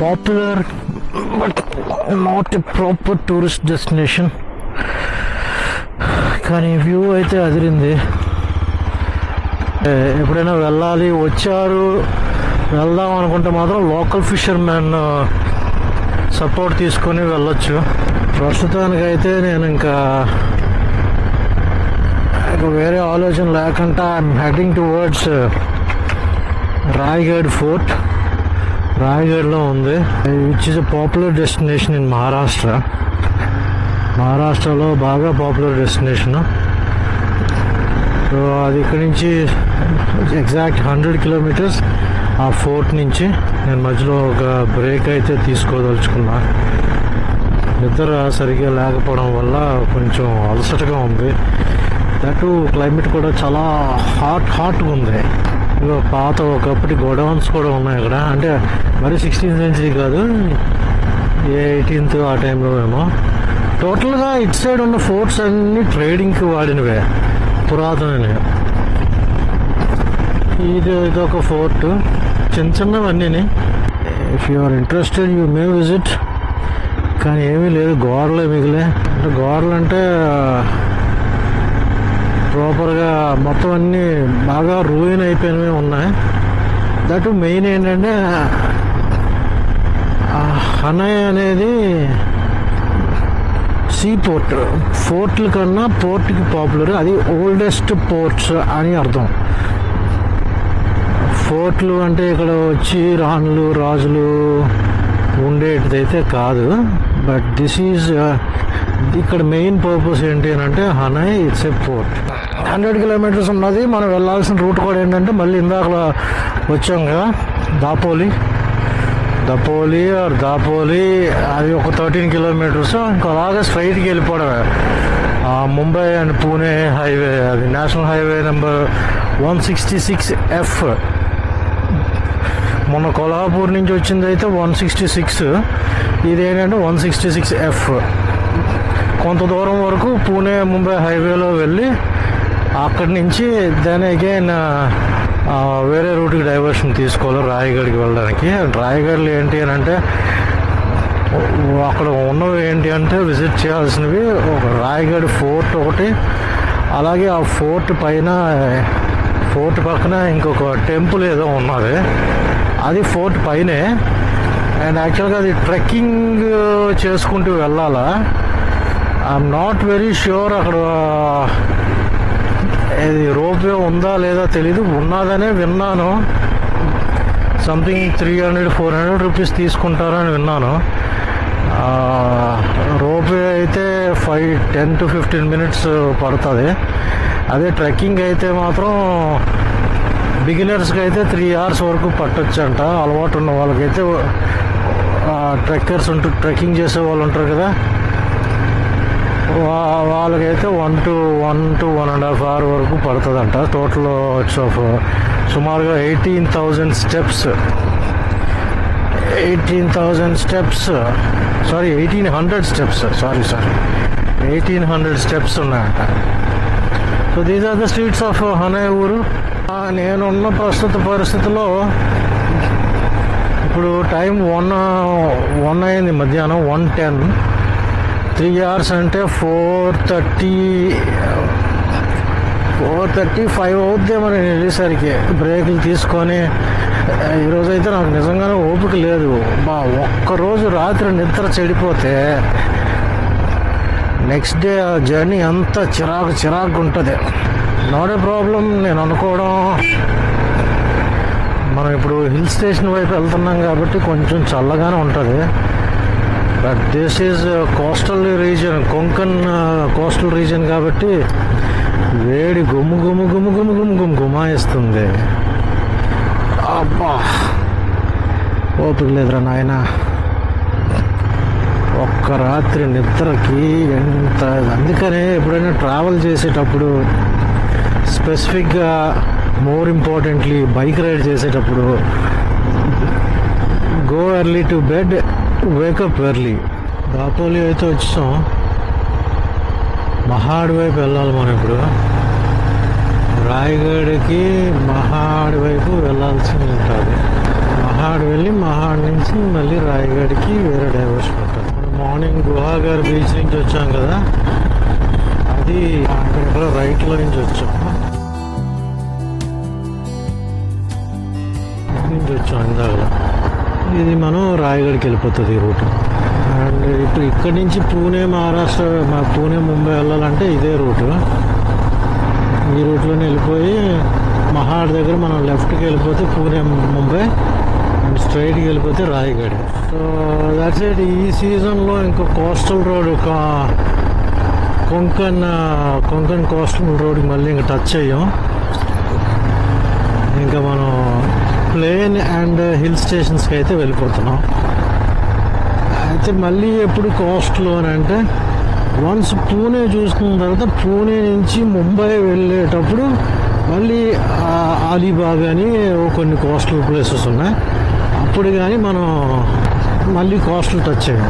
Popular but not a proper tourist destination. కానీ view అయితే అదిరింది. ఎప్పుడైనా వెళ్ళాలి వచ్చారు వెళ్దాం అనుకుంటే మాత్రం లోకల్ ఫిషర్మెన్ సపోర్ట్ తీసుకొని వెళ్ళొచ్చు. ప్రస్తుతానికైతే నేను ఇంకా వేరే ఆలోచన లేకుండా I'm heading towards Raigad fort. రాయగఢ్లో ఉంది, which is a popular destination in Maharashtra. మహారాష్ట్రలో బాగా పాపులర్ డెస్టినేషన్. సో అది ఇక్కడి నుంచి ఎగ్జాక్ట్ 100 కిలోమీటర్స్ ఆ ఫోర్ట్ నుంచి. నేను మధ్యలో ఒక బ్రేక్ అయితే తీసుకోదలుచుకున్నా. నిద్ర సరిగ్గా లేకపోవడం వల్ల కొంచెం అలసటగా ఉంది. దట్ క్లైమేట్ కూడా చాలా హాట్గా ఉంది. ఇక పాత ఒకప్పటి గోడౌన్స్ కూడా ఉన్నాయి ఇక్కడ. అంటే మరి 16th సెంచరీ కాదు, 18th ఆ టైంలో ఏమో. టోటల్గా ఇటు సైడ్ ఉన్న ఫోర్ట్స్ అన్నీ ట్రేడింగ్కి వాడినవే, పురాతనవి. ఇదొక ఫోర్ట్, చిన్న చిన్నవన్నీ. If you are interested you may visit. కానీ ఏమీ లేదు, గోడలే మిగిలే. అంటే గోడలు అంటే ప్రాపర్గా మొత్తం అన్నీ బాగా రూయిన్ అయిపోయినవి ఉన్నాయి. దట్ మెయిన్ ఏంటంటే హనై అనేది సీ పోర్ట్. ఫోర్ట్ల కన్నా పోర్ట్కి పాపులర్. అది ఓల్డెస్ట్ పోర్ట్స్ అని అర్థం. ఫోర్ట్లు అంటే ఇక్కడ వచ్చి రాణులు రాజులు ఉండేటిదైతే కాదు. బట్ దిస్ ఈజ్ ఇక్కడ మెయిన్ పర్పస్ ఏంటి అని అంటే హనై ఇట్స్ ఏ పోర్ట్. 100 కిలోమీటర్స్ ఉన్నది. మనం వెళ్ళాల్సిన రూట్ కూడా ఏంటంటే మళ్ళీ ఇందాక వచ్చాం కదా దాపోలి అది ఒక 13 కిలోమీటర్స్. ఇంకా అలాగే స్ట్రైట్కి వెళ్ళిపోవడమే. ముంబై అండ్ పూణే హైవే, అది నేషనల్ హైవే నెంబర్ 166F. మొన్న కొల్హాపూర్ నుంచి వచ్చింది అయితే 166. ఇదేంటంటే 166F. కొంత దూరం వరకు పూణే ముంబై హైవేలో వెళ్ళి అక్కడి నుంచి దెన్ అగైన్ వేరే రూట్కి డైవర్షన్ తీసుకోవాలి రాయగఢ్కి వెళ్ళడానికి. రాయగఢ్లో ఏంటి అని అంటే అక్కడ ఉన్నవి ఏంటి అంటే విజిట్ చేయాల్సినవి ఒక రాయగఢ్ ఫోర్ట్ ఒకటి, అలాగే ఆ ఫోర్ట్ పక్కన ఇంకొక టెంపుల్ ఏదో ఉన్నది, అది ఫోర్ట్ పైనే. అండ్ యాక్చువల్గా అది ట్రెక్కింగ్ చేసుకుంటూ వెళ్ళాలా. ఐఎమ్ నాట్ వెరీ ష్యూర్ అక్కడ ఇది రోప్వే ఉందా లేదా తెలీదు. ఉన్నదనే విన్నాను. సంథింగ్ 300-400 రూపీస్ తీసుకుంటారని విన్నాను. రోప్వే అయితే 10 to 15 minutes పడుతుంది. అదే ట్రెక్కింగ్ అయితే మాత్రం బిగినర్స్కి అయితే 3 hours వరకు పట్టొచ్చు అంట. అలవాటు ఉన్న వాళ్ళకైతే ట్రెక్కింగ్ చేసే వాళ్ళు ఉంటారు కదా, వాళ్ళకైతే 1 to 1.5 hours వరకు పడుతుందంట. టోటల్ ఇట్స్ ఆఫ్ సుమారుగా 18,000 స్టెప్స్. 1800 స్టెప్స్ ఉన్నాయంట. So these are the streets of హనై ఊరు. నేనున్న ప్రస్తుత పరిస్థితిలో ఇప్పుడు టైం 1 అయింది, మధ్యాహ్నం 1:10. 3 hours అంటే 4:35 అవుద్ది మరి వెళ్ళేసరికి. బ్రేకులు తీసుకొని ఈరోజైతే నాకు నిజంగానే ఓపిక లేదు. ఒక్కరోజు రాత్రి నిద్ర చెడిపోతే నెక్స్ట్ డే ఆ జర్నీ అంతా చిరాకు ఉంటుంది. నాట్ ఏ ప్రాబ్లం నేను అనుకోవడం. మనం ఇప్పుడు హిల్ స్టేషన్ వైపు వెళ్తున్నాం కాబట్టి కొంచెం చల్లగానే ఉంటుంది. But this is coastal reason, Konkan coastal reason కాబట్టి వేడి గుమ్మాయిస్తుంది. అబ్బా ఓపిక లేదురా నాయన. ఒక్క రాత్రి నిద్రకి ఎంత. అందుకనే ఎప్పుడైనా ట్రావెల్ చేసేటప్పుడు, స్పెసిఫిక్గా మోర్ ఇంపార్టెంట్లీ బైక్ రైడ్ చేసేటప్పుడు, go early to bed, wake up early. Dapoli అయితే వచ్చాం. మహాడ్ వైపు వెళ్ళాలి మనం ఇప్పుడు. రాయగఢ్కి మహాడ్ వైపు వెళ్ళాల్సి ఉంటుంది. మహాడ్ వెళ్ళి మహాడ్ నుంచి మళ్ళీ రాయగఢ్కి వేరే డైవర్షన్ ఉంటుంది. మనం మార్నింగ్ గుహాగర్ బీచ్ నుంచి వచ్చాం కదా, అది అక్కడ రైట్లో నుంచి వచ్చాము. ఇందాక ఇది మనం రాయగఢ్కి వెళ్ళిపోతుంది ఈ రూట్. అండ్ ఇప్పుడు ఇక్కడి నుంచి పూణే మహారాష్ట్ర, పూణే ముంబై వెళ్ళాలంటే ఇదే రూటు. ఈ రూట్లోనే వెళ్ళిపోయి మహాడ్ దగ్గర మనం లెఫ్ట్కి వెళ్ళిపోతే పూణే ముంబై, అండ్ స్ట్రైట్కి వెళ్ళిపోతే రాయగఢ్. So that's it. ఈ సీజన్లో ఇంకో కోస్టల్ రోడ్, కొంకన్ కోస్టల్ రోడ్కి మళ్ళీ ఇంకా టచ్ అయ్యాం. ఇంకా మనం ప్లేన్ అండ్ హిల్ స్టేషన్స్కి అయితే వెళ్ళిపోతున్నాం. అయితే మళ్ళీ ఎప్పుడు కోస్ట్లో అని అంటే, వన్స్ పూణే చూసుకున్న తర్వాత పూణే నుంచి ముంబై వెళ్ళేటప్పుడు మళ్ళీ అలీబాగ్ అని కొన్ని కోస్టల్ ప్లేసెస్ ఉన్నాయి. అప్పుడు కానీ మనం మళ్ళీ కోస్టల్ టచ్ అయ్యాం.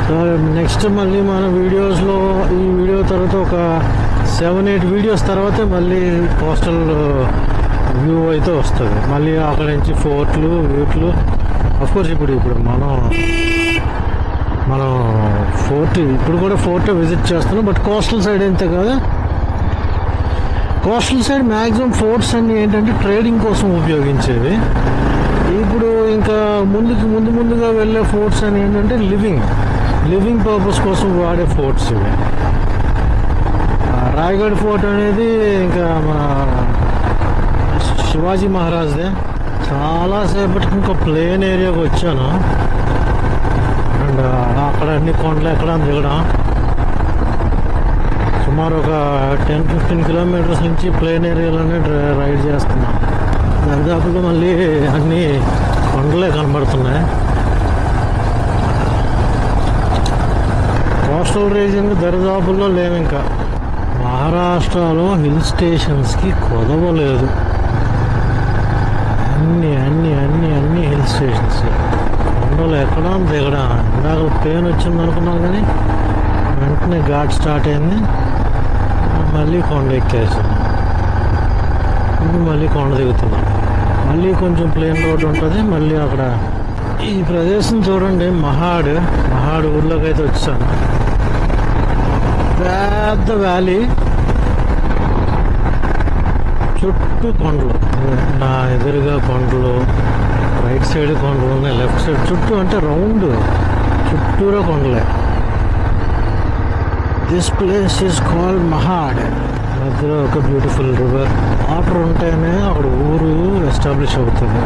సో నెక్స్ట్ మళ్ళీ మన వీడియోస్లో, ఈ వీడియో తర్వాత ఒక 7-8 వీడియోస్ తర్వాతే మళ్ళీ కోస్టల్ వ్యూ అయితే వస్తుంది. మళ్ళీ అక్కడ నుంచి ఫోర్ట్లు వీట్లు. అఫ్కోర్స్ ఇప్పుడు మనం ఫోర్ట్, ఇప్పుడు కూడా ఫోర్ట్ విజిట్ చేస్తున్నాం. బట్ కోస్టల్ సైడ్ అంతే కదా. కోస్టల్ సైడ్ మ్యాక్సిమం ఫోర్ట్స్ అన్ని ఏంటంటే ట్రేడింగ్ కోసం ఉపయోగించేవి. ఇప్పుడు ఇంకా ముందుగా వెళ్ళే ఫోర్ట్స్ అని ఏంటంటే లివింగ్ పర్పస్ కోసం వాడే ఫోర్ట్స్ ఇవి. రాయగఢ్ ఫోర్ట్ అనేది ఇంకా మా శివాజీ మహారాజ్దే. చాలాసేపటికి ఇంకో ప్లేన్ ఏరియాకి వచ్చాను. అండ్ అక్కడ అన్ని కొండలు ఎక్కడం దిగడం. సుమారు ఒక 10-15 కిలోమీటర్స్ నుంచి ప్లేన్ ఏరియాలోనే రైడ్ చేస్తున్నాం. దరిదాపుగా మళ్ళీ అన్ని కొండలే కనబడుతున్నాయి. కోస్టల్ రీజియన్ దరిదాపుల్లో లేవు. ఇంకా మహారాష్ట్రలో హిల్ స్టేషన్స్కి కొదవలేదు. అన్ని హిల్ స్టేషన్స్. కొండలు ఎక్కడం దిగడం. ఇందాక పెయిన్ వచ్చింది అనుకున్నాం కానీ వెంటనే ఘాట్ స్టార్ట్ అయింది. మళ్ళీ కొండ ఎక్కేసాం. ఇప్పుడు మళ్ళీ కొండ దిగుతున్నాం. మళ్ళీ కొంచెం ప్లేన్ రోడ్ ఉంటుంది. మళ్ళీ అక్కడ ఈ ప్రదేశం చూడండి, మహాడ్ ఊర్లోకి అయితే వచ్చాను. పెద్ద వ్యాలీ, చుట్టూ కొండలు. నా ఎదురుగా కొండలు, రైట్ సైడ్ కొండలు ఉన్నాయి, లెఫ్ట్ సైడ్ చుట్టూ అంటే రౌండ్ చుట్టూరా కొండలే. This place is called Mahad. మధ్యలో ఒక బ్యూటిఫుల్ రివర్. వాటర్ ఉంటేనే అక్కడ ఊరు ఎస్టాబ్లిష్ అవుతుంది.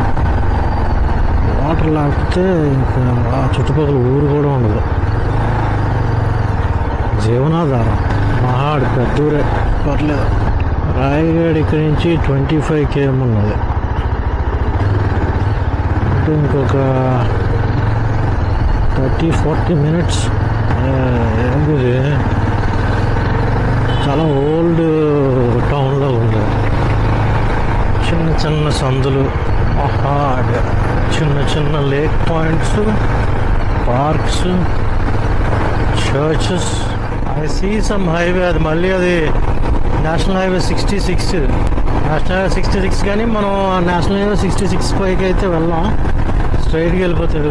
వాటర్ లేకపోతే ఇంకా ఆ చుట్టుపక్కల ఊరు కూడా ఉండదు. జీవనాధారం. మహాడ్ పెద్ద ఊరే, పర్లేదు. రాయగఢ్ ఇక్కడి నుంచి 25 km ఉన్నది. అంటే ఇంకొక 30-40 మినిట్స్. ఏంటిది, చాలా ఓల్డ్ టౌన్లో ఉంది. చిన్న సందులు, మహాడ్, చిన్న lake points, parks, churches. I see some highway. అది మళ్ళీ అది నేషనల్ హైవే 66. నేషనల్ హైవే 66 కానీ మనం నేషనల్ హైవే 66 పైకి అయితే వెళ్ళాం. స్ట్రైట్కి వెళ్ళిపోతుంది.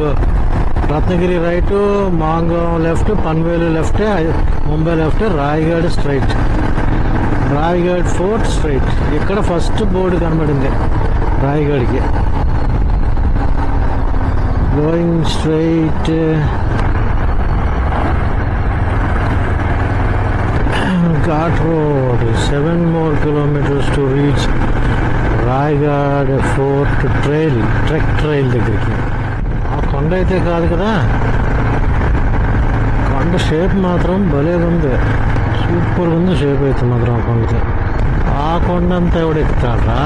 Ratnagiri right, Mangaon left, Panvel left, Mumbai left, Raigad straight, Raigad fort straight. ఇక్కడ ఫస్ట్ బోర్డు కనబడింది రాయగఢ్కి. Going straight. Ghat road. 7 more kilometers to reach Raigad fort trek trail దగ్గరికి. ఆ కొండ అయితే కాదు కదా, కొండ షేప్ మాత్రం భలే ఉంది. సూపర్ ఉంది షేప్ అయితే మాత్రం ఆ కొండకి. ఆ కొండ అంతా ఎవడు ఎక్కుతారా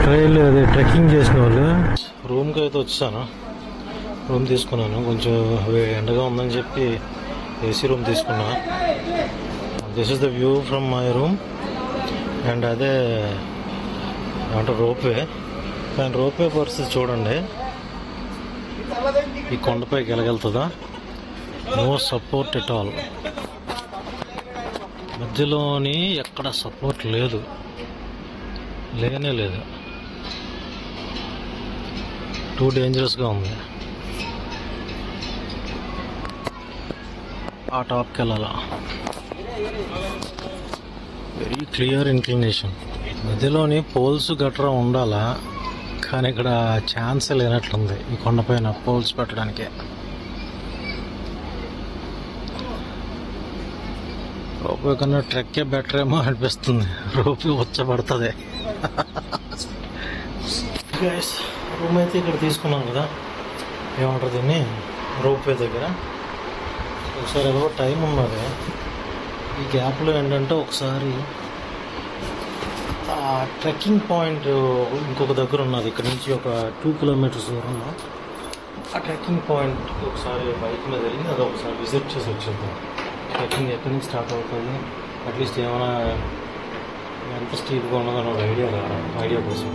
ట్రైల్, అది ట్రెక్కింగ్ చేసిన వాళ్ళు. రూమ్కి అయితే వచ్చాను. రూమ్ తీసుకున్నాను. కొంచెం ఎండగా ఉందని చెప్పి ఏసీ రూమ్ తీసుకున్నా. This is the view from my room. And అదే అంటే రోప్వే. కానీ రోప్వే పరిస్థితి చూడండి, ఈ కొండపైకి వెళ్ళగలుగుతుందా? No support at all. మధ్యలోని ఎక్కడ సపోర్ట్ లేనే లేదు. టూ డేంజరస్గా ఉంది. ఆ టాప్కి వెళ్ళాలా. Very clear inclination. మధ్యలోని పోల్స్ గట్రా ఉండాలా, కానీ ఇక్కడ ఛాన్స్ లేనట్లుంది ఈ కొండపైన పోల్స్ పెట్టడానికి. రోపే కన్నా ట్రెక్కే బెటర్ ఏమో అనిపిస్తుంది. రోపే వచ్చబడుతుంది. రూమ్ అయితే ఇక్కడ తీసుకున్నాం కదా, ఏమంటారు దీన్ని, రోపే దగ్గర. ఒకసారి ఏదో టైం ఉన్నది, ఈ గ్యాప్లో ఏంటంటే ఒకసారి ఆ ట్రెక్కింగ్ పాయింట్ ఇంకొక దగ్గర ఉన్నది, ఇక్కడ నుంచి ఒక 2 కిలోమీటర్స్ దూరంలో. ఆ ట్రెక్కింగ్ పాయింట్ ఒకసారి బైక్ మీద వెళ్ళి అది ఒకసారి విజిట్ చేసి వచ్చేద్దాం. ట్రెక్కింగ్ ఎక్కడి నుంచి స్టార్ట్ అవుతుంది, అట్లీస్ట్ ఏమైనా ఎంత స్టీప్గా ఉన్నదో ఐడియా కోసం.